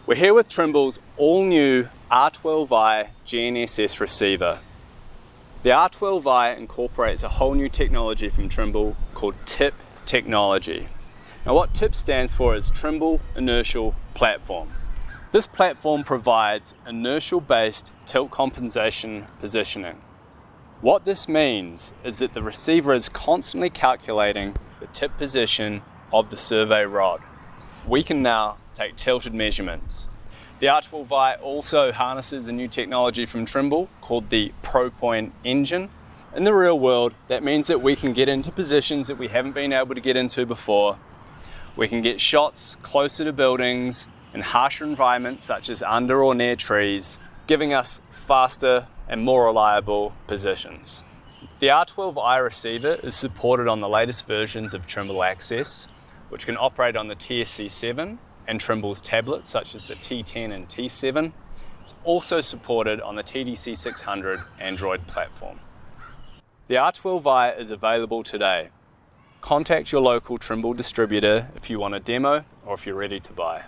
We're here with Trimble's all-new R12i GNSS receiver. The R12i incorporates a whole new technology from Trimble called TIP technology. Now what TIP stands for is Trimble Inertial Platform. This platform provides inertial-based tilt compensation positioning. What this means is that the receiver is constantly calculating the tip position of the survey rod. We can now take tilted measurements. The R12i also harnesses a new technology from Trimble called the ProPoint engine. In the real world, that means that we can get into positions that we haven't been able to get into before. We can get shots closer to buildings in harsher environments such as under or near trees, giving us faster and more reliable positions. The R12i receiver is supported on the latest versions of Trimble Access, which can operate on the TSC7 and Trimble's tablets such as the T10 and T7. It's also supported on the TDC600 Android platform. The R12i is available today. Contact your local Trimble distributor if you want a demo or if you're ready to buy.